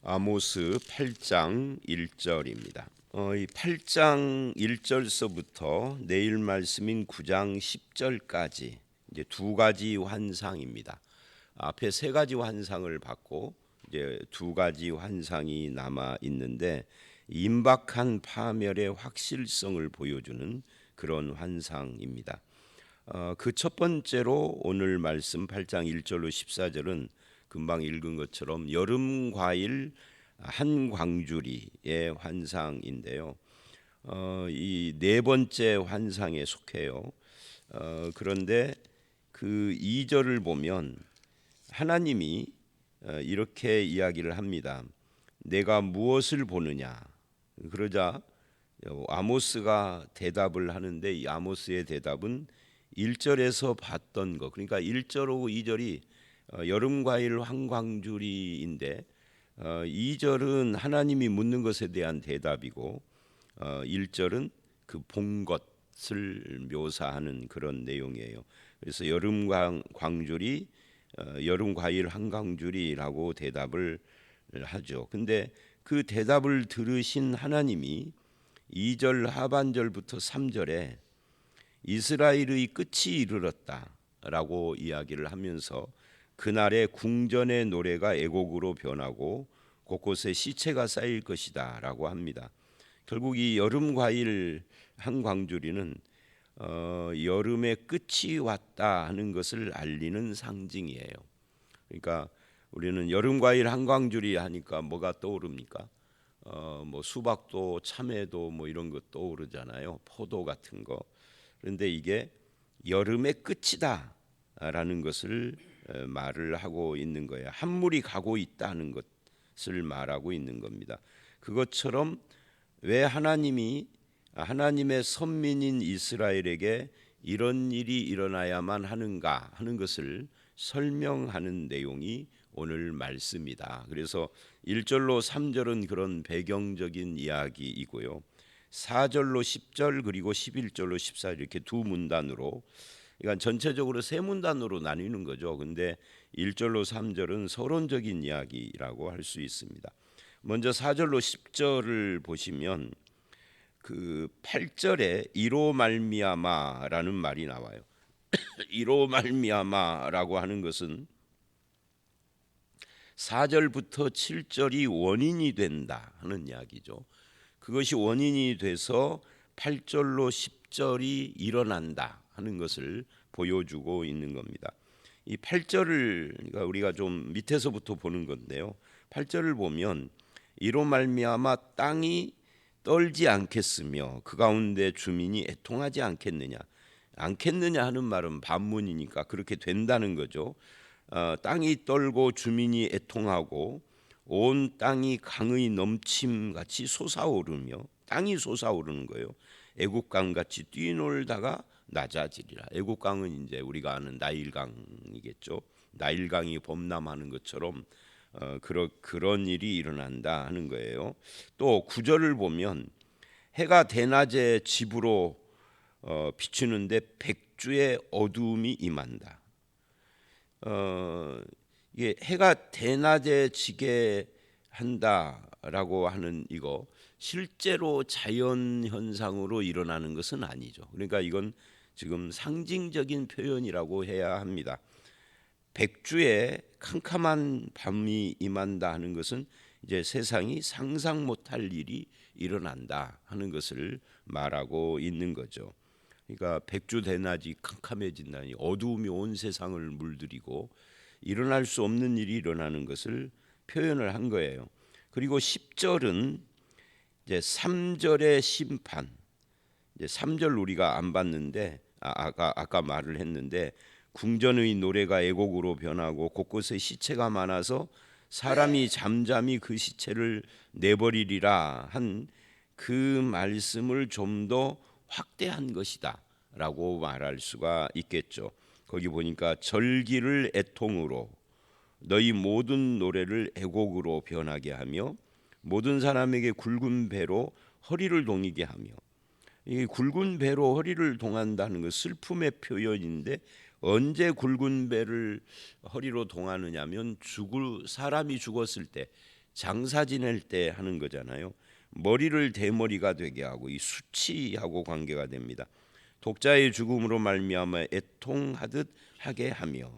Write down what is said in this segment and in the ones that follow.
아모스 8장 1절입니다. 이 8장 1절서부터 내일 말씀인 9장 10절까지 이제 두 가지 환상입니다. 앞에 세 가지 환상을 받고 이제 두 가지 환상이 남아 있는데 임박한 파멸의 확실성을 보여주는 그런 환상입니다. 그 첫 번째로 오늘 말씀 8장 1절로 14절은 금방 읽은 것처럼 여름 과일 한 광주리의 환상인데요. 이 네 번째 환상에 속해요. 그런데 그 2절을 보면 하나님이 이렇게 이야기를 합니다. 내가 무엇을 보느냐? 그러자 아모스가 대답을 하는데 이 아모스의 대답은 1절에서 봤던 것, 그러니까 1절하고 2절이 여름과일 한광주리인데 2절은 하나님이 묻는 것에 대한 대답이고 1절은 그 본 것을 묘사하는 그런 내용이에요. 그래서 여름 광주리, 여름 과일 한광주리라고 대답을 하죠. 근데 그 대답을 들으신 하나님이 2절 하반절부터 3절에 이스라엘의 끝이 이르렀다라고 이야기를 하면서 그날의 궁전의 노래가 애곡으로 변하고 곳곳에 시체가 쌓일 것이다라고 합니다. 결국 이 여름 과일 한 광주리는 여름의 끝이 왔다 하는 것을 알리는 상징이에요. 그러니까 우리는 여름 과일 한 광주리 하니까 뭐가 떠오릅니까? 뭐 수박도 참외도 뭐 이런 거 떠오르잖아요. 포도 같은 거. 그런데 이게 여름의 끝이다라는 것을 말을 하고 있는 거예요. 한물이 가고 있다는 것을 말하고 있는 겁니다. 그것처럼 왜 하나님이 하나님의 선민인 이스라엘에게 이런 일이 일어나야만 하는가 하는 것을 설명하는 내용이 오늘 말씀이다. 그래서 1절로 3절은 그런 배경적인 이야기이고요. 4절로 10절 그리고 11절로 14절 이렇게 두 문단으로, 그러니까 전체적으로 세 문단으로 나뉘는 거죠. 근데 1절로 3절은 서론적인 이야기라고 할 수 있습니다. 먼저 4절로 10절을 보시면 그 8절에 이로 말미암아라는 말이 나와요. 이로 말미암아라고 하는 것은 4절부터 7절이 원인이 된다 하는 이야기죠. 그것이 원인이 돼서 8절로 10절이 일어난다 하는 것을 보여주고 있는 겁니다. 이 8절을 그러니까 우리가 좀 밑에서부터 보는 건데요. 8절을 보면 이로 말미암아 땅이 떨지 않겠으며 그 가운데 주민이 애통하지 않겠느냐. 않겠느냐 하는 말은 반문이니까 그렇게 된다는 거죠. 땅이 떨고 주민이 애통하고 온 땅이 강의 넘침같이 솟아오르며, 땅이 솟아오르는 거예요. 애국강같이 뛰놀다가 낮아지리라. 애국강은 이제 우리가 아는 나일강이겠죠. 나일강이 범람하는 것처럼 그런 일이 일어난다 하는 거예요. 또 9절을 보면 해가 대낮에 집으로 비추는데 백주의 어두움이 임한다. 이게 해가 대낮에 지게 한다라고 하는 이거 실제로 자연 현상으로 일어나는 것은 아니죠. 그러니까 이건 지금 상징적인 표현이라고 해야 합니다. 백주에 캄캄한 밤이 임한다 하는 것은 이제 세상이 상상 못할 일이 일어난다 하는 것을 말하고 있는 거죠. 그러니까 백주 대낮이 캄캄해진다니, 어두움이 온 세상을 물들이고 일어날 수 없는 일이 일어나는 것을 표현을 한 거예요. 그리고 10절은 이제 3절의 심판. 이제 3절 우리가 안 봤는데 아까 말을 했는데 궁전의 노래가 애곡으로 변하고 곳곳에 시체가 많아서 사람이 잠잠히 그 시체를 내버리리라 한 그 말씀을 좀 더 확대한 것이다 라고 말할 수가 있겠죠. 거기 보니까 절기를 애통으로 너희 모든 노래를 애곡으로 변하게 하며 모든 사람에게 굵은 배로 허리를 동이게 하며, 이 굵은 배로 허리를 동한다는 것 슬픔의 표현인데 언제 굵은 배를 허리로 동하느냐면 사람이 죽었을 때 장사 지낼 때 하는 거잖아요. 머리를 대머리가 되게 하고 이 수치하고 관계가 됩니다. 독자의 죽음으로 말미암아 애통하듯 하게 하며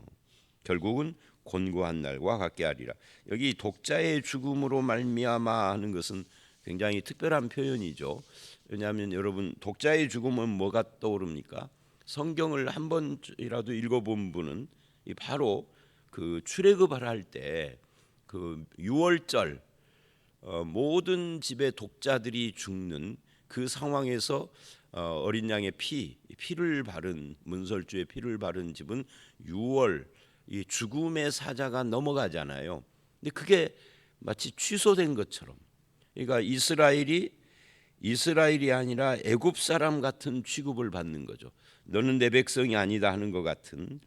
결국은 곤고한 날과 같게 하리라. 여기 독자의 죽음으로 말미암아 하는 것은 굉장히 특별한 표현이죠. 왜냐하면 여러분 독자의 죽음은 뭐가 떠오릅니까? 성경을 한 번이라도 읽어본 분은 바로 그 출애굽을 할 때 그 유월절 모든 집의 독자들이 죽는 그 상황에서 어린 양의 피를 바른 문설주의 피를 바른 집은 유월 이 죽음의 사자가 넘어가잖아요. 근데 그게 마치 취소된 것처럼, 그러니까 이스라엘이 아니라 애굽 사람 같은 취급을 받는 거죠. 너는 내 백성이 아니다 하는 것 같은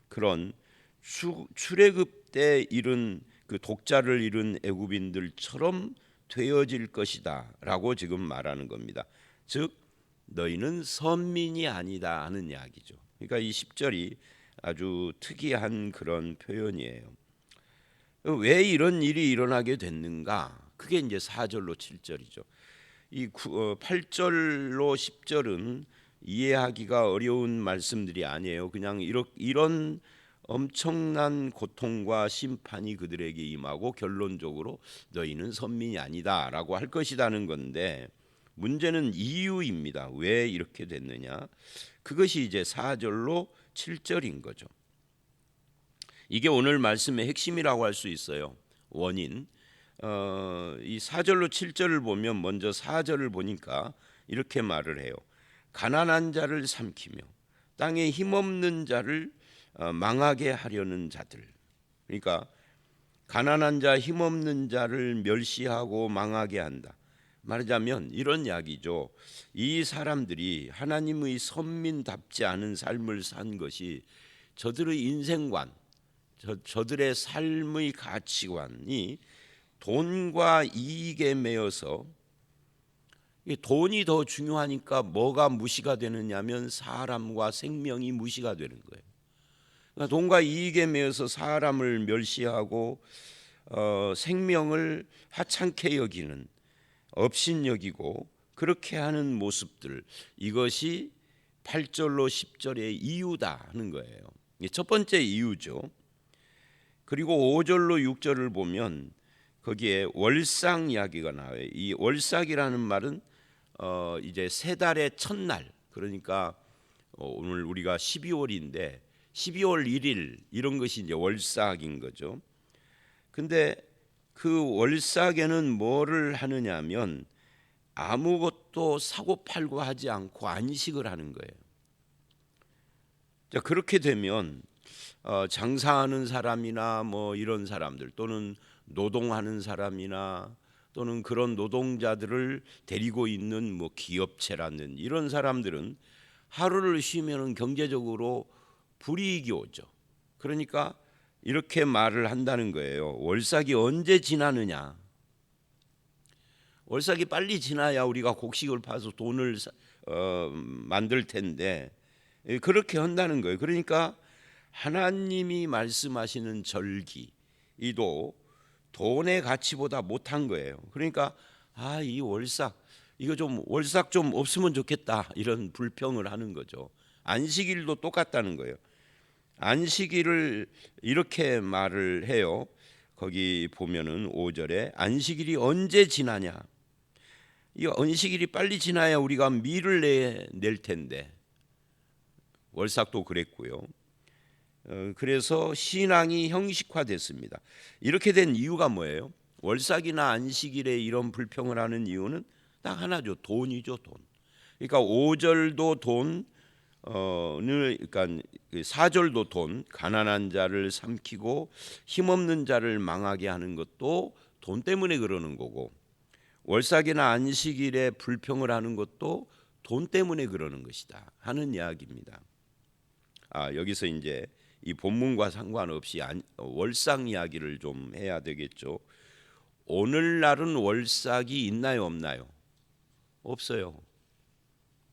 그런 출애굽 때 잃은 그 독자를 잃은 애굽인들처럼 되어질 것이다라고 지금 말하는 겁니다. 즉 너희는 선민이 아니다 하는 이야기죠. 그러니까 이 10절이 아주 특이한 그런 표현이에요. 왜 이런 일이 일어나게 됐는가? 그게 이제 4절로 7절이죠. 이 8절로 10절은 이해하기가 어려운 말씀들이 아니에요. 그냥 이런 엄청난 고통과 심판이 그들에게 임하고 결론적으로 너희는 선민이 아니다라고 할 것이라는 건데, 문제는 이유입니다. 왜 이렇게 됐느냐? 그것이 이제 4절로 7절인 거죠. 이게 오늘 말씀의 핵심이라고 할 수 있어요. 원인. 이 4절로 7절을 보면 먼저 4절을 보니까 이렇게 말을 해요. 가난한 자를 삼키며 땅에 힘없는 자를 망하게 하려는 자들. 그러니까 가난한 자, 힘없는 자를 멸시하고 망하게 한다. 말하자면 이런 이야기죠. 이 사람들이 하나님의 선민답지 않은 삶을 산 것이 저들의 인생관, 저들의 삶의 가치관이 돈과 이익에 매여서, 돈이 더 중요하니까 뭐가 무시가 되느냐면 사람과 생명이 무시가 되는 거예요. 그러니까 돈과 이익에 매여서 사람을 멸시하고 생명을 하찮게 여기는, 업신여기고 그렇게 하는 모습들, 이것이 8절로 10절의 이유다 하는 거예요. 이게 첫 번째 이유죠. 그리고 5절로 6절을 보면 거기에 월삭 이야기가 나와요. 이 월삭이라는 말은 이제 세 달의 첫날, 그러니까 오늘 우리가 12월인데 12월 1일 이런 것이 이제 월삭인 거죠. 근데 그 월삭에는 뭐를 하느냐면 아무것도 사고 팔고 하지 않고 안식을 하는 거예요. 자, 그렇게 되면 장사하는 사람이나 뭐 이런 사람들, 또는 노동하는 사람이나 또는 그런 노동자들을 데리고 있는 뭐 기업체라는 이런 사람들은 하루를 쉬면은 경제적으로 불이익이 오죠. 그러니까 이렇게 말을 한다는 거예요. 월삭이 언제 지나느냐? 월삭이 빨리 지나야 우리가 곡식을 파서 돈을 만들 텐데 그렇게 한다는 거예요. 그러니까 하나님이 말씀하시는 절기도 돈의 가치보다 못한 거예요. 그러니까 이 월삭 이거 좀 월삭 좀 없으면 좋겠다 이런 불평을 하는 거죠. 안식일도 똑같다는 거예요. 안식일을 이렇게 말을 해요. 거기 보면은 5절에 안식일이 언제 지나냐? 이 안식일이 빨리 지나야 우리가 밀을 낼 텐데 월삭도 그랬고요. 그래서 신앙이 형식화됐습니다. 이렇게 된 이유가 뭐예요? 월삭이나 안식일에 이런 불평을 하는 이유는 딱 하나죠. 돈이죠, 돈. 그러니까 5절도 돈, 그러니까 4절도 돈, 가난한 자를 삼키고 힘없는 자를 망하게 하는 것도 돈 때문에 그러는 거고, 월삭이나 안식일에 불평을 하는 것도 돈 때문에 그러는 것이다 하는 이야기입니다. 여기서 이제 이 본문과 상관없이 월삭 이야기를 좀 해야 되겠죠. 오늘날은 월삭이 있나요, 없나요? 없어요.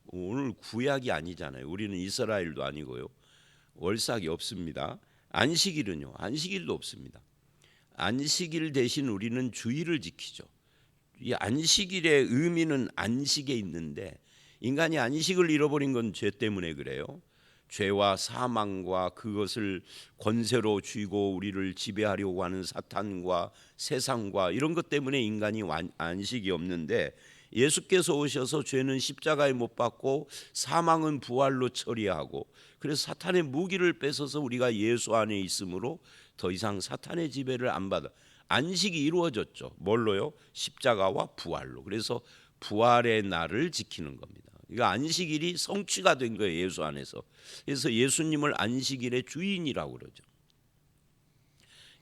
오늘 구약이 아니잖아요. 우리는 이스라엘도 아니고요. 월삭이 없습니다. 안식일은요? 안식일도 없습니다. 안식일 대신 우리는 주일을 지키죠. 이 안식일의 의미는 안식에 있는데 인간이 안식을 잃어버린 건 죄 때문에 그래요. 죄와 사망과 그것을 권세로 쥐고 우리를 지배하려고 하는 사탄과 세상과 이런 것 때문에 인간이 안식이 없는데, 예수께서 오셔서 죄는 십자가에 못 박고 사망은 부활로 처리하고, 그래서 사탄의 무기를 뺏어서 우리가 예수 안에 있으므로 더 이상 사탄의 지배를 안 받아 안식이 이루어졌죠. 뭘로요? 십자가와 부활로. 그래서 부활의 날을 지키는 겁니다. 그러니까 안식일이 성취가 된 거예요, 예수 안에서. 그래서 예수님을 안식일의 주인이라고 그러죠.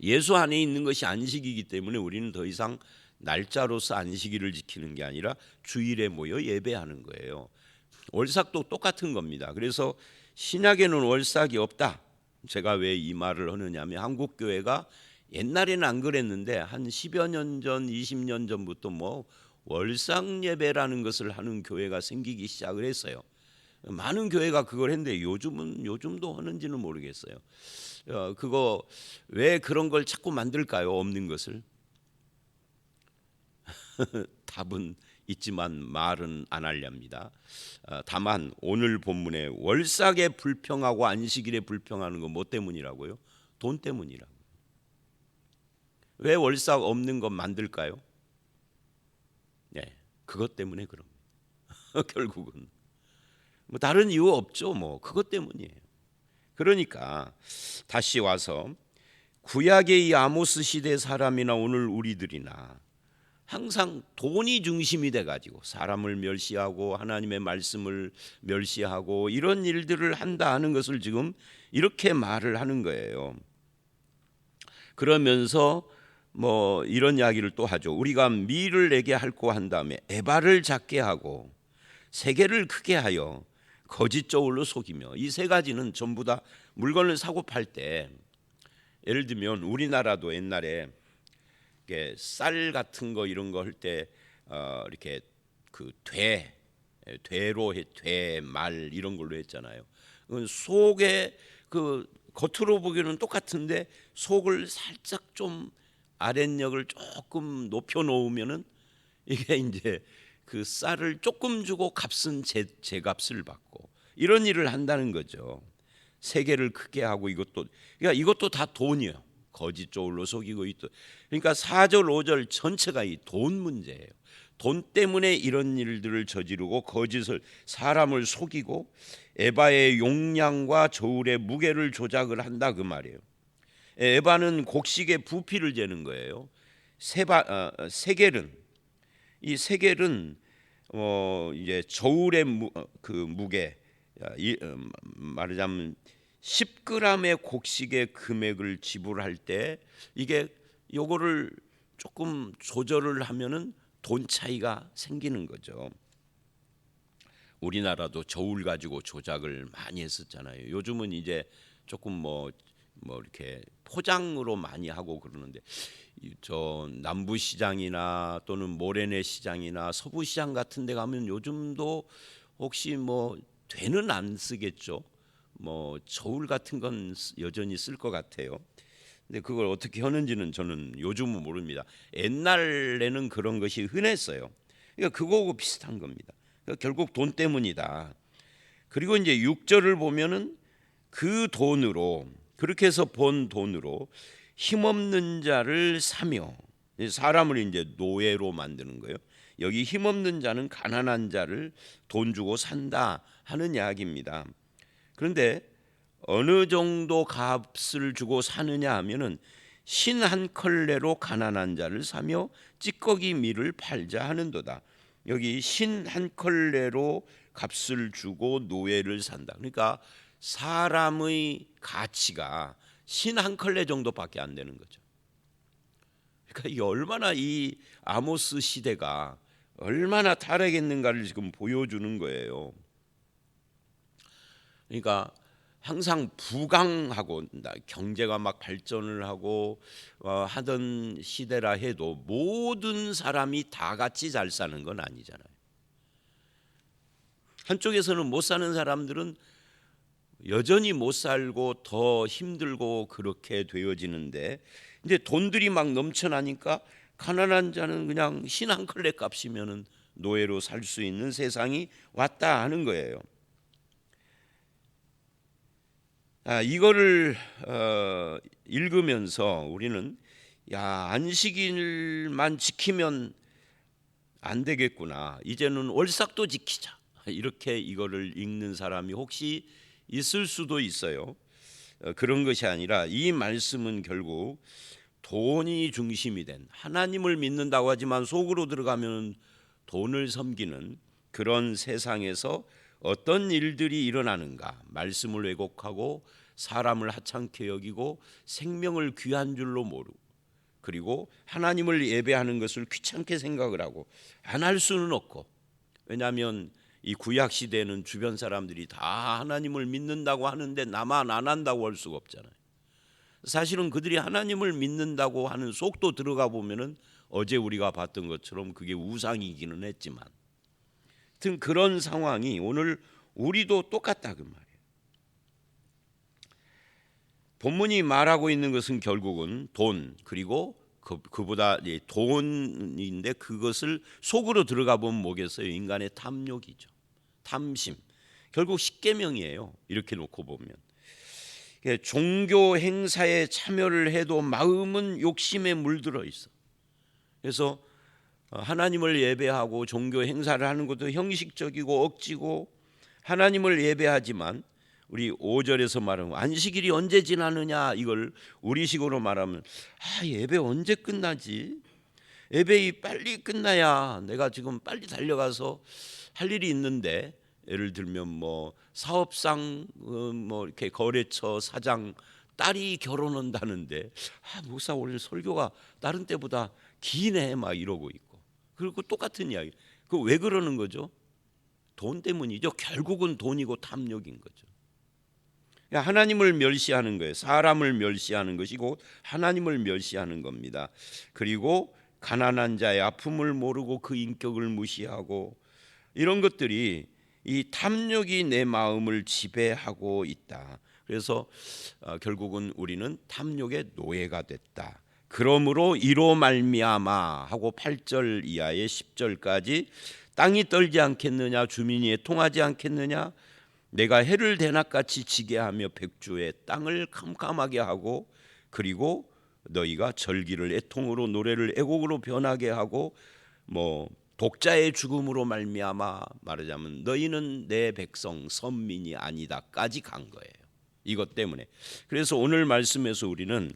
예수 안에 있는 것이 안식이기 때문에 우리는 더 이상 날짜로서 안식일을 지키는 게 아니라 주일에 모여 예배하는 거예요. 월삭도 똑같은 겁니다. 그래서 신약에는 월삭이 없다. 제가 왜 이 말을 하느냐면, 한국 교회가 옛날에는 안 그랬는데 한 10여 년 전, 20년 전부터 뭐 월상 예배라는 것을 하는 교회가 생기기 시작을 했어요. 많은 교회가 그걸 했는데 요즘도 하는지는 모르겠어요. 그거 왜 그런 걸 자꾸 만들까요? 없는 것을. 답은 있지만 말은 안 하렵니다. 다만 오늘 본문에 월삭에 불평하고 안식일에 불평하는 거 뭐 때문이라고요? 돈 때문이라고. 왜 월삭 없는 것 만들까요? 네, 그것 때문에 그럽니다. 결국은 뭐 다른 이유 없죠. 뭐 그것 때문이에요. 그러니까 다시 와서 구약의 이 아모스 시대 사람이나 오늘 우리들이나 항상 돈이 중심이 돼 가지고 사람을 멸시하고 하나님의 말씀을 멸시하고 이런 일들을 한다 하는 것을 지금 이렇게 말을 하는 거예요. 그러면서 뭐 이런 이야기를 또 하죠. 우리가 밀을 내게 할고 한 다음에 에바를 작게 하고 세계를 크게 하여 거짓 저울로 속이며, 이 세 가지는 전부 다 물건을 사고 팔 때, 예를 들면 우리나라도 옛날에 쌀 같은 거 이런 거 할 때 이렇게 그 되말 이런 걸로 했잖아요. 속에 그 겉으로 보기에는 똑같은데 속을 살짝 좀 아랫력을 조금 높여 놓으면은 이게 이제 그 쌀을 조금 주고 값은 제값을 받고 이런 일을 한다는 거죠. 세계를 크게 하고 그러니까 이것도 다 돈이에요. 거짓 저울로 속이고 있다. 그러니까 4절 5절 전체가 이 돈 문제예요. 돈 때문에 이런 일들을 저지르고 거짓을 사람을 속이고 에바의 용량과 저울의 무게를 조작을 한다 그 말이에요. 에바는 곡식의 부피를 재는 거예요. 세겔은 이 세겔은 이제 저울의 그 무게, 말하자면 10g의 곡식의 금액을 지불할 때 이게 요거를 조금 조절을 하면은 돈 차이가 생기는 거죠. 우리나라도 저울 가지고 조작을 많이 했었잖아요. 요즘은 이제 조금 뭐 이렇게 포장으로 많이 하고 그러는데, 저 남부 시장이나 또는 모래내 시장이나 서부 시장 같은 데 가면 요즘도 혹시 뭐 되는 안 쓰겠죠. 뭐 저울 같은 건 여전히 쓸 것 같아요. 근데 그걸 어떻게 하는지는 저는 요즘은 모릅니다. 옛날에는 그런 것이 흔했어요. 그러니까 그거하고 비슷한 겁니다. 그러니까 결국 돈 때문이다. 그리고 이제 6절을 보면은 그 돈으로, 그렇게 해서 번 돈으로 힘없는 자를 사며, 사람을 이제 노예로 만드는 거예요. 여기 힘없는 자는 가난한 자를 돈 주고 산다 하는 이야기입니다. 그런데 어느 정도 값을 주고 사느냐 하면은 신 한 컬레로 가난한 자를 사며 찌꺼기 밀을 팔자 하는도다. 여기 신 한 컬레로 값을 주고 노예를 산다. 그러니까 사람의 가치가 신 한 컬레 정도밖에 안 되는 거죠. 그러니까 이 얼마나 이 아모스 시대가 얼마나 타락했는가를 지금 보여주는 거예요. 그러니까 항상 부강하고 경제가 막 발전을 하고 하던 시대라 해도 모든 사람이 다 같이 잘 사는 건 아니잖아요. 한쪽에서는 못 사는 사람들은 여전히 못 살고 더 힘들고 그렇게 되어지는데, 근데 돈들이 막 넘쳐나니까 가난한 자는 그냥 신 한 클레 값이면은 노예로 살 수 있는 세상이 왔다 하는 거예요. 이거를 읽으면서 우리는 안식일만 지키면 안 되겠구나. 이제는 월삭도 지키자. 이렇게 이거를 읽는 사람이 혹시 있을 수도 있어요. 그런 것이 아니라 이 말씀은 결국 돈이 중심이 된, 하나님을 믿는다고 하지만 속으로 들어가면 돈을 섬기는 그런 세상에서 어떤 일들이 일어나는가, 말씀을 왜곡하고 사람을 하찮게 여기고 생명을 귀한 줄로 모르고, 그리고 하나님을 예배하는 것을 귀찮게 생각을 하고 안 할 수는 없고, 왜냐하면 이 구약 시대는 주변 사람들이 다 하나님을 믿는다고 하는데 나만 안 한다고 할 수가 없잖아요. 사실은 그들이 하나님을 믿는다고 하는 속도 들어가 보면은 어제 우리가 봤던 것처럼 그게 우상이기는 했지만, 하여튼 그런 상황이 오늘 우리도 똑같다 그 말이에요. 본문이 말하고 있는 것은 결국은 돈, 그리고 그보다 돈인데 그것을 속으로 들어가 보면 뭐겠어요? 인간의 탐욕이죠. 탐심. 결국 십계명이에요. 이렇게 놓고 보면. 종교 행사에 참여를 해도 마음은 욕심에 물들어 있어. 그래서 하나님을 예배하고 종교 행사를 하는 것도 형식적이고 억지고, 하나님을 예배하지만 우리 5절에서 말하는 안식일이 언제 지나느냐, 이걸 우리식으로 말하면 예배 언제 끝나지? 예배이 빨리 끝나야 내가 지금 빨리 달려가서 할 일이 있는데, 예를 들면 뭐 사업상 뭐 이렇게 거래처 사장 딸이 결혼한다는데 목사 오늘 설교가 다른 때보다 기네 막 이러고 있고, 그리고 똑같은 이야기. 그 왜 그러는 거죠? 돈 때문이죠. 결국은 돈이고 탐욕인 거죠. 하나님을 멸시하는 거예요. 사람을 멸시하는 것이고 하나님을 멸시하는 겁니다. 그리고 가난한 자의 아픔을 모르고 그 인격을 무시하고, 이런 것들이 이 탐욕이 내 마음을 지배하고 있다. 그래서 결국은 우리는 탐욕의 노예가 됐다. 그러므로 이로 말미암아 하고 8절 이하의 10절까지 땅이 떨지 않겠느냐, 주민이 애통하지 않겠느냐, 내가 해를 대낮같이 지게 하며 백주의 땅을 캄캄하게 하고, 그리고 너희가 절기를 애통으로 노래를 애곡으로 변하게 하고, 뭐 독자의 죽음으로 말미암아 말하자면 너희는 내 백성 선민이 아니다까지 간 거예요. 이것 때문에. 그래서 오늘 말씀에서 우리는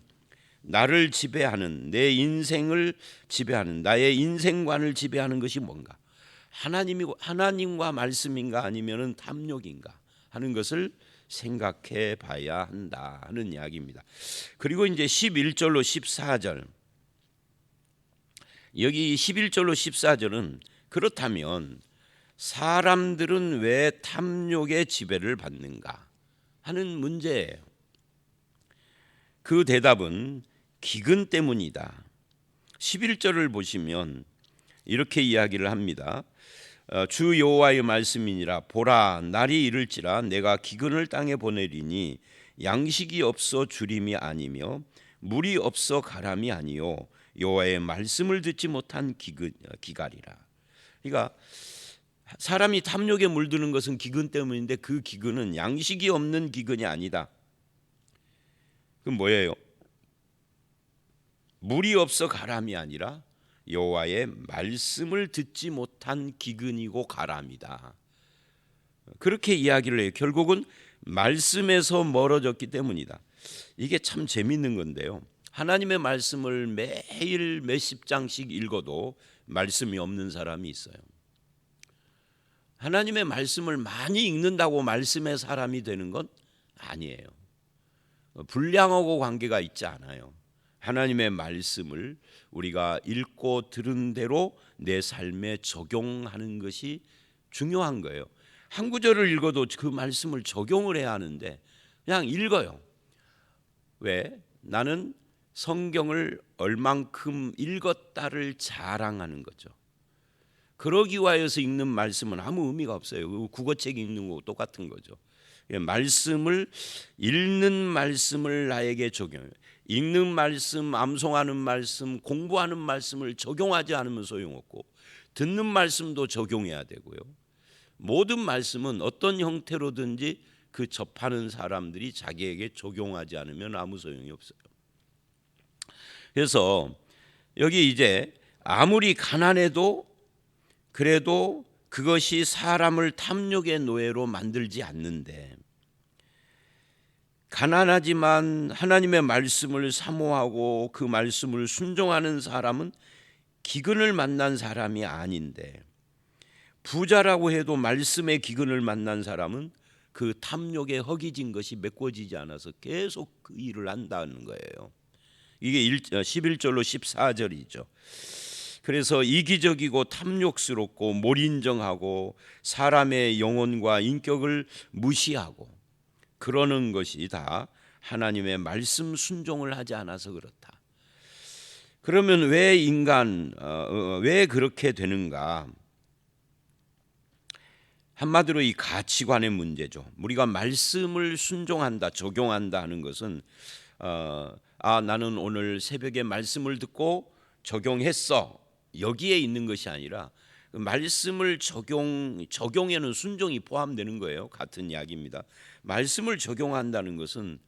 나를 지배하는, 내 인생을 지배하는, 나의 인생관을 지배하는 것이 뭔가, 하나님이고 하나님과 말씀인가 아니면은 탐욕인가 하는 것을 생각해 봐야 한다 하는 이야기입니다. 그리고 이제 11절로 14절, 여기 11절로 14절은 그렇다면 사람들은 왜 탐욕의 지배를 받는가 하는 문제예요. 그 대답은 기근 때문이다. 11절을 보시면 이렇게 이야기를 합니다. 주 여호와의 말씀이니라. 보라, 날이 이를지라 내가 기근을 땅에 보내리니 양식이 없어 주림이 아니며 물이 없어 가람이 아니요 여호와의 말씀을 듣지 못한 기갈이라. 그러니까 사람이 탐욕에 물드는 것은 기근 때문인데 그 기근은 양식이 없는 기근이 아니다. 그럼 뭐예요? 물이 없어 가람이 아니라 여호와의 말씀을 듣지 못한 기근이고 가람이다. 그렇게 이야기를 해요. 결국은 말씀에서 멀어졌기 때문이다. 이게 참 재밌는 건데요. 하나님의 말씀을 매일 몇십 장씩 읽어도 말씀이 없는 사람이 있어요. 하나님의 말씀을 많이 읽는다고 말씀의 사람이 되는 건 아니에요. 분량하고 관계가 있지 않아요. 하나님의 말씀을 우리가 읽고 들은 대로 내 삶에 적용하는 것이 중요한 거예요. 한 구절을 읽어도 그 말씀을 적용을 해야 하는데 그냥 읽어요. 왜? 나는 성경을 얼만큼 읽었다를 자랑하는 거죠. 그러기 위하여서 읽는 말씀은 아무 의미가 없어요. 국어책 읽는 거 똑같은 거죠. 말씀을 읽는 말씀을 나에게 적용해요. 읽는 말씀, 암송하는 말씀, 공부하는 말씀을 적용하지 않으면 소용없고 듣는 말씀도 적용해야 되고요. 모든 말씀은 어떤 형태로든지 그 접하는 사람들이 자기에게 적용하지 않으면 아무 소용이 없어요. 그래서 여기 이제 아무리 가난해도 그래도 그것이 사람을 탐욕의 노예로 만들지 않는데, 가난하지만 하나님의 말씀을 사모하고 그 말씀을 순종하는 사람은 기근을 만난 사람이 아닌데, 부자라고 해도 말씀의 기근을 만난 사람은 그 탐욕에 허기진 것이 메꿔지지 않아서 계속 그 일을 한다는 거예요. 이게 11절로 14절이죠. 그래서 이기적이고 탐욕스럽고 몰인정하고 사람의 영혼과 인격을 무시하고 그러는 것이 다 하나님의 말씀 순종을 하지 않아서 그렇다. 그러면 왜 그렇게 되는가? 한마디로 이 가치관의 문제죠. 우리가 말씀을 순종한다, 적용한다 하는 것은 나는 오늘 새벽에 말씀을 듣고 적용했어, 여기에 있는 것이 아니라 말씀을 적용에는 순종이 포함되는 거예요. 같은 이야기입니다. 말씀을 적용한다는 것은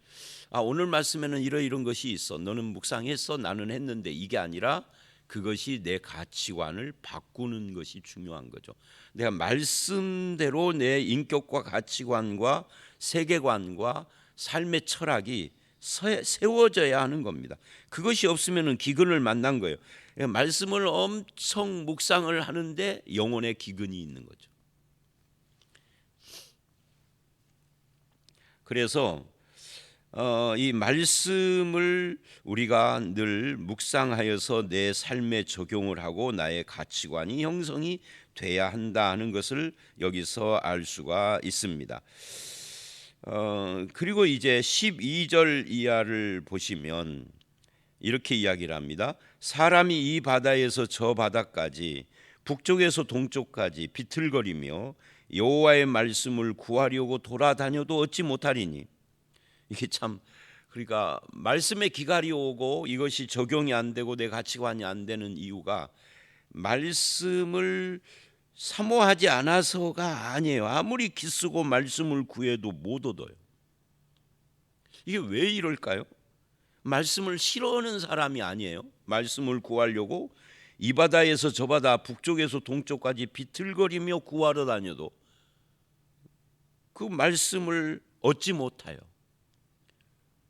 오늘 말씀에는 이런 것이 있어, 너는 묵상했어, 나는 했는데, 이게 아니라 그것이 내 가치관을 바꾸는 것이 중요한 거죠. 내가 말씀대로 내 인격과 가치관과 세계관과 삶의 철학이 세워져야 하는 겁니다. 그것이 없으면 기근을 만난 거예요. 말씀을 엄청 묵상을 하는데 영혼에 기근이 있는 거죠. 그래서 이 말씀을 우리가 늘 묵상하여서 내 삶에 적용을 하고 나의 가치관이 형성이 돼야 한다 하는 것을 여기서 알 수가 있습니다. 그리고 이제 12절 이하를 보시면 이렇게 이야기를 합니다. 사람이 이 바다에서 저 바다까지 북쪽에서 동쪽까지 비틀거리며 여호와의 말씀을 구하려고 돌아다녀도 얻지 못하리니. 이게 참, 그러니까 말씀에 기갈이 오고 이것이 적용이 안 되고 내 가치관이 안 되는 이유가 말씀을 사모하지 않아서가 아니에요. 아무리 기쓰고 말씀을 구해도 못 얻어요. 이게 왜 이럴까요? 말씀을 싫어하는 사람이 아니에요. 말씀을 구하려고 이 바다에서 저 바다, 북쪽에서 동쪽까지 비틀거리며 구하러 다녀도 그 말씀을 얻지 못해요.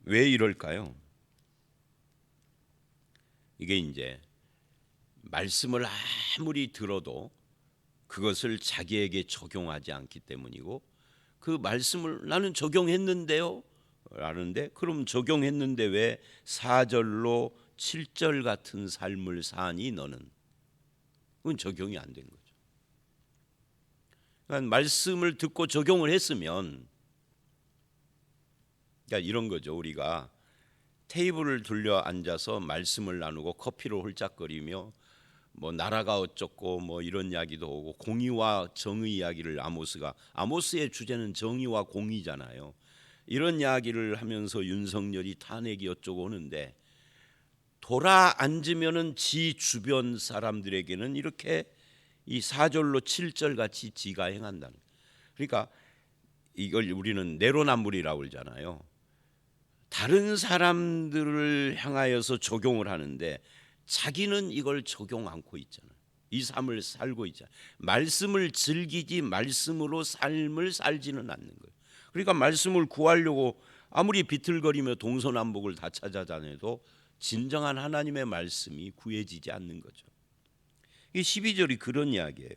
왜 이럴까요? 이게 이제 말씀을 아무리 들어도 그것을 자기에게 적용하지 않기 때문이고, 그 말씀을 나는 적용했는데요 라는데, 그럼 적용했는데 왜 4절로 7절 같은 삶을 사니 너는? 그건 적용이 안 된 거죠. 그러니까 말씀을 듣고 적용을 했으면, 그러니까 이런 거죠. 우리가 테이블을 둘러 앉아서 말씀을 나누고 커피를 홀짝거리며 뭐 나라가 어쩌고 뭐 이런 이야기도 오고, 공의와 정의 이야기를 아모스의 주제는 정의와 공의잖아요. 이런 이야기를 하면서 윤석열이 탄핵이 어쩌고 오는데, 돌아 앉으면은 지 주변 사람들에게는 이렇게 이 4절로 7절 같이 지가 행한다는. 그러니까 이걸 우리는 내로남불이라고 그러잖아요. 다른 사람들을 향하여서 적용을 하는데 자기는 이걸 적용 않고 있잖아요. 이 삶을 살고 있잖아요. 말씀을 즐기지 말씀으로 삶을 살지는 않는 거예요. 그러니까 말씀을 구하려고 아무리 비틀거리며 동서남북을 다 찾아다녀도 진정한 하나님의 말씀이 구해지지 않는 거죠. 이 12절이 그런 이야기예요.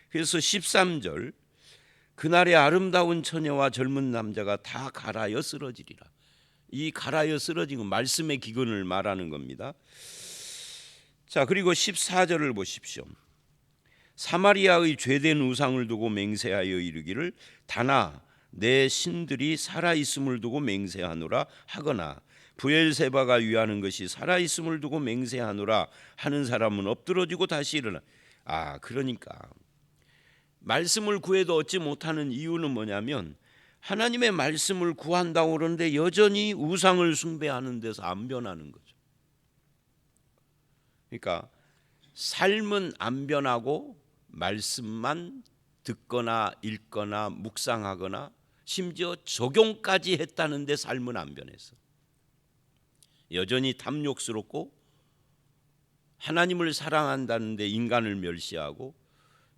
그래서 13절, 그날의 아름다운 처녀와 젊은 남자가 다 갈아여 쓰러지리라. 이 갈아여 쓰러진 건 말씀의 기근을 말하는 겁니다. 자, 그리고 14절을 보십시오. 사마리아의 죄된 우상을 두고 맹세하여 이르기를 다나 내 신들이 살아있음을 두고 맹세하노라 하거나 브엘세바가 위하는 것이 살아있음을 두고 맹세하노라 하는 사람은 엎드러지고 다시 일어나. 그러니까 말씀을 구해도 얻지 못하는 이유는 뭐냐면 하나님의 말씀을 구한다고 그러는데 여전히 우상을 숭배하는 데서 안 변하는 거죠. 그러니까 삶은 안 변하고 말씀만 듣거나 읽거나 묵상하거나 심지어 적용까지 했다는데 삶은 안 변했어. 여전히 탐욕스럽고 하나님을 사랑한다는데 인간을 멸시하고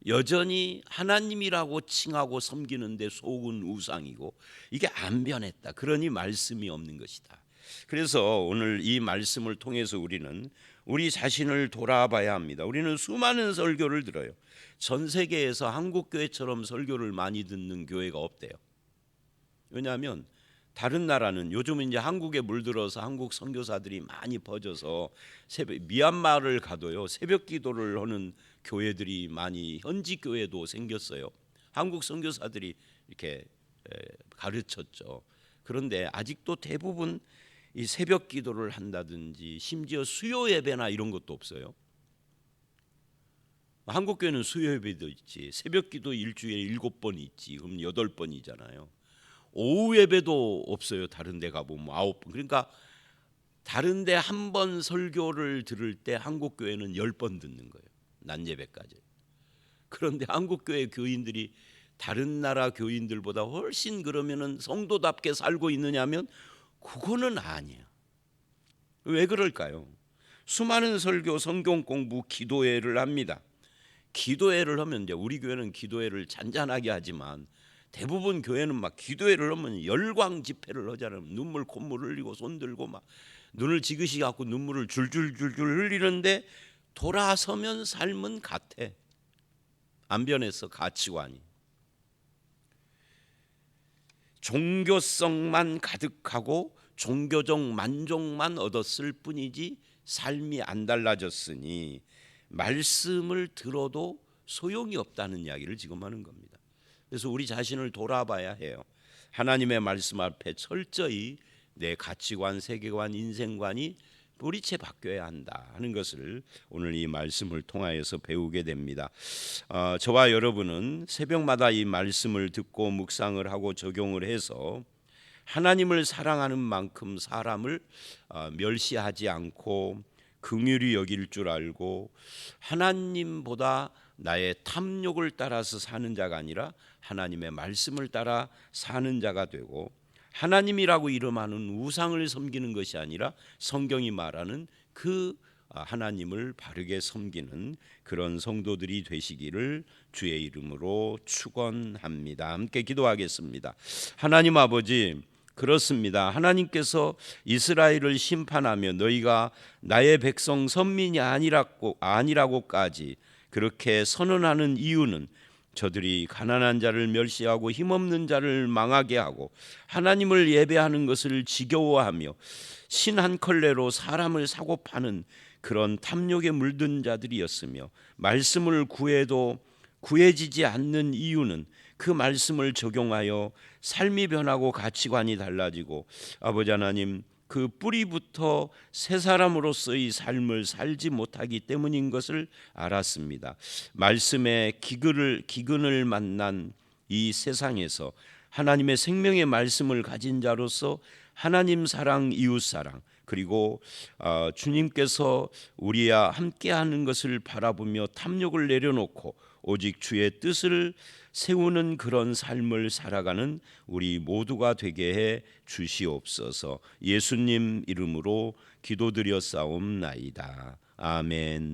여전히 하나님이라고 칭하고 섬기는데 속은 우상이고 이게 안 변했다. 그러니 말씀이 없는 것이다. 그래서 오늘 이 말씀을 통해서 우리는 우리 자신을 돌아봐야 합니다. 우리는 수많은 설교를 들어요. 전 세계에서 한국 교회처럼 설교를 많이 듣는 교회가 없대요. 왜냐하면 다른 나라는 요즘은 이제 한국에 물들어서 한국 선교사들이 많이 퍼져서 미얀마를 가도요 새벽 기도를 하는 교회들이 많이 현지 교회도 생겼어요. 한국 선교사들이 이렇게 가르쳤죠. 그런데 아직도 대부분 이 새벽 기도를 한다든지 심지어 수요 예배나 이런 것도 없어요. 한국 교회는 수요 예배도 있지, 새벽 기도 일주일에 7번 있지, 그럼 8번이잖아요. 오후 예배도 없어요. 다른 데 가보면 9번. 그러니까 다른 데 한 번 설교를 들을 때 한국 교회는 10번 듣는 거예요. 낮 예배까지. 그런데 한국 교회 교인들이 다른 나라 교인들보다 훨씬 그러면은 성도답게 살고 있느냐면 그거는 아니에요. 왜 그럴까요? 수많은 설교, 성경 공부, 기도회를 합니다. 기도회를 하면 이제 우리 교회는 기도회를 잔잔하게 하지만 대부분 교회는 막 기도회를 하면 열광 집회를 하잖아요. 눈물 콧물 흘리고 손 들고 막 눈을 지그시 갖고 눈물을 줄줄줄줄 흘리는데 돌아서면 삶은 같아. 안 변했어. 가치관이. 종교성만 가득하고 종교적 만족만 얻었을 뿐이지 삶이 안 달라졌으니 말씀을 들어도 소용이 없다는 이야기를 지금 하는 겁니다. 그래서 우리 자신을 돌아봐야 해요. 하나님의 말씀 앞에 철저히 내 가치관, 세계관, 인생관이 뿌리채 바뀌어야 한다 하는 것을 오늘 이 말씀을 통하여서 배우게 됩니다. 저와 여러분은 새벽마다 이 말씀을 듣고 묵상을 하고 적용을 해서 하나님을 사랑하는 만큼 사람을 멸시하지 않고 긍휼히 여길 줄 알고 하나님보다 나의 탐욕을 따라서 사는 자가 아니라 하나님의 말씀을 따라 사는 자가 되고 하나님이라고 이름하는 우상을 섬기는 것이 아니라 성경이 말하는 그 하나님을 바르게 섬기는 그런 성도들이 되시기를 주의 이름으로 축원합니다. 함께 기도하겠습니다. 하나님 아버지, 그렇습니다. 하나님께서 이스라엘을 심판하며 너희가 나의 백성 선민이 아니라고까지 그렇게 선언하는 이유는 저들이 가난한 자를 멸시하고 힘없는 자를 망하게 하고 하나님을 예배하는 것을 지겨워하며 신 한 컬레로 사람을 사고 파는 그런 탐욕에 물든 자들이었으며 말씀을 구해도 구해지지 않는 이유는 그 말씀을 적용하여 삶이 변하고 가치관이 달라지고 아버지 하나님 그 뿌리부터 새 사람으로서의 삶을 살지 못하기 때문인 것을 알았습니다. 말씀의 기근을 만난 이 세상에서 하나님의 생명의 말씀을 가진 자로서 하나님 사랑, 이웃 사랑, 그리고 주님께서 우리와 함께하는 것을 바라보며 탐욕을 내려놓고 오직 주의 뜻을 세우는 그런 삶을 살아가는 우리 모두가 되게 해 주시옵소서. 예수님 이름으로 기도드렸사옵나이다. 아멘.